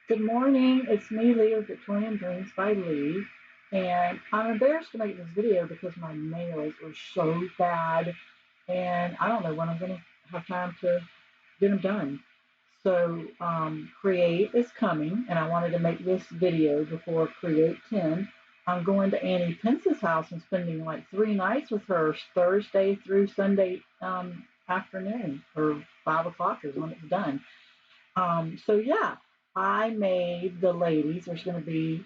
Good morning. It's me, Leigh of Victorian Dreams by Leigh. And I'm embarrassed to make this video because my nails are so bad and I don't know when I'm going to have time to get them done. So, Create is coming and I wanted to make this video before Create 10. I'm going to Annie Pence's house and spending like 3 nights with her, Thursday through Sunday afternoon, or 5 o'clock is when it's done. So I made the ladies, there's going to be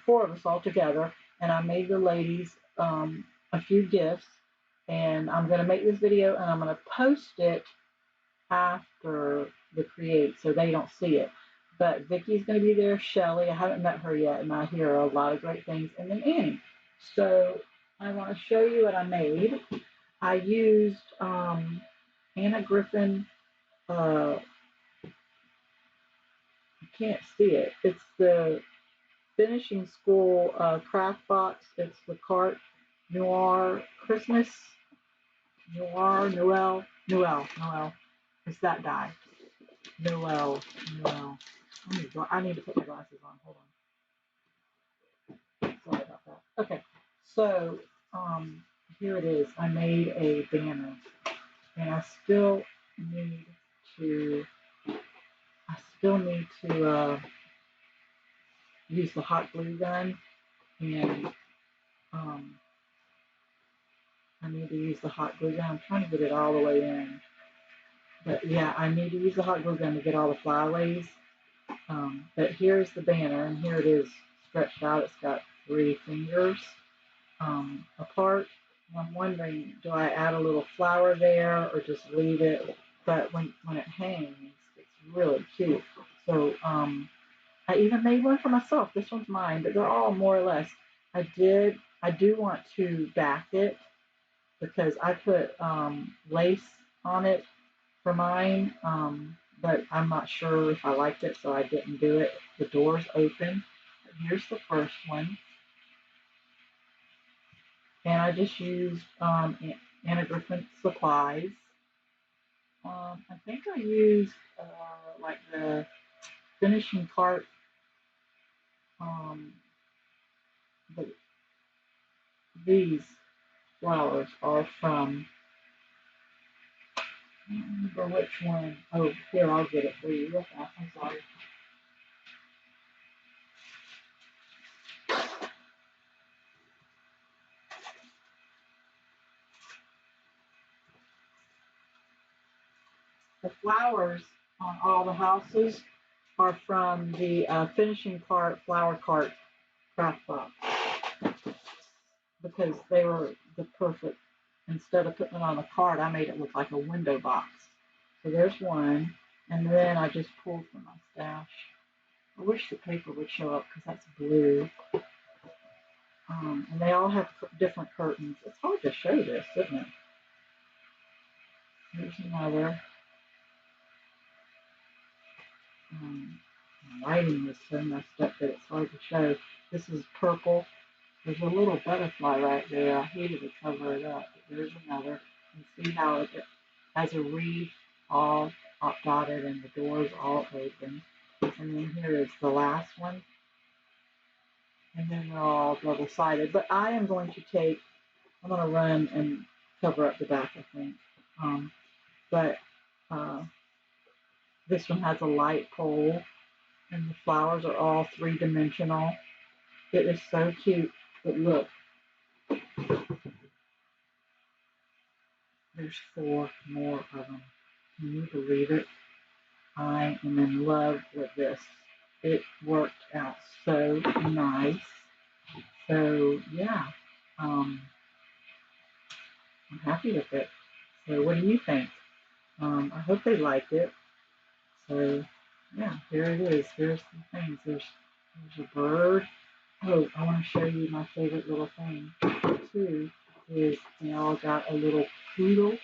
four of us all together, and I made the ladies a few gifts, and I'm going to make this video and I'm going to post it after the create so they don't see it. But Vicky's going to be there, Shelly, I haven't met her yet, and I hear a lot of great things, and then Annie. So I want to show you what I made. I used Anna Griffin. You can't see it. It's the finishing school craft box. It's the Carte Noir Christmas. Noel. It's that die. Noel. I need to put my glasses on. Hold on. Sorry about that. Okay. So, here it is. I made a banner and need to, I still need to use the hot glue gun, and um, I need to use the hot glue gun. I'm trying to get it all the way in. But yeah, I need to use the hot glue gun to get all the flyaways. But here's the banner, and here it is stretched out. It's got 3 fingers apart. And I'm wondering, do I add a little flower there or just leave it? But when it hangs, it's really cute. So I even made one for myself. This one's mine, but they're all more or less. I do want to back it because I put lace on it for mine, but I'm not sure if I liked it, so I didn't do it. The door's open. Here's the first one, and I just used Anna Griffin supplies. I think I used like the finishing cart. Um, the, these flowers are from, I don't remember which one. Oh, here, I'll get it for you real fast. I'm sorry. The flowers on all the houses are from the finishing cart, flower cart craft box because they were the perfect. Instead of putting it on a card, I made it look like a window box. So there's one, and then I just pulled from my stash. I wish the paper would show up because that's blue. And they all have different curtains. It's hard to show this, isn't it? Here's another. Um, Lighting is so messed up that it's hard to show. This is purple. There's a little butterfly right there. I hated to cover it up, but there's another. And see how it has a wreath all dotted and the doors all open. And then here is the last one. And then they're all double-sided. But I'm going to run and cover up the back, I think. But this one has a light pole and the flowers are all three-dimensional. It is so cute. But look, there's 4 more of them. Can you believe it? I am in love with this. It worked out so nice. So yeah, I'm happy with it. So what do you think? I hope they liked it. So yeah, there it is. There's the things. There's a bird. Oh, I want to show you my favorite little thing too. Is they all got a little poodle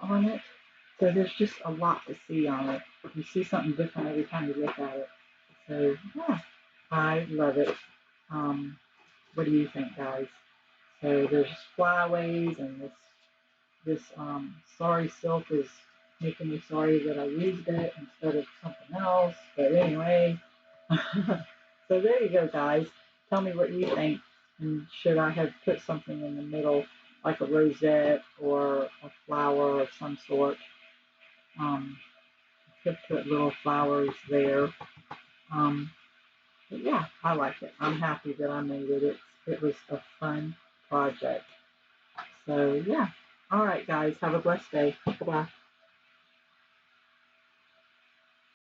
on it. So there's just a lot to see on it. You see something different every time you look at it. So yeah, I love it. What do you think, guys? So there's flyaways, and this sari silk is making me sorry that I used it instead of something else. But anyway, so there you go, guys. Tell me what you think. And should I have put something in the middle, like a rosette or a flower of some sort? Um, could put little flowers there. Um, but yeah, I like it. I'm happy that I made it. It was a fun project. So yeah. All right, guys. Have a blessed day. Bye-bye.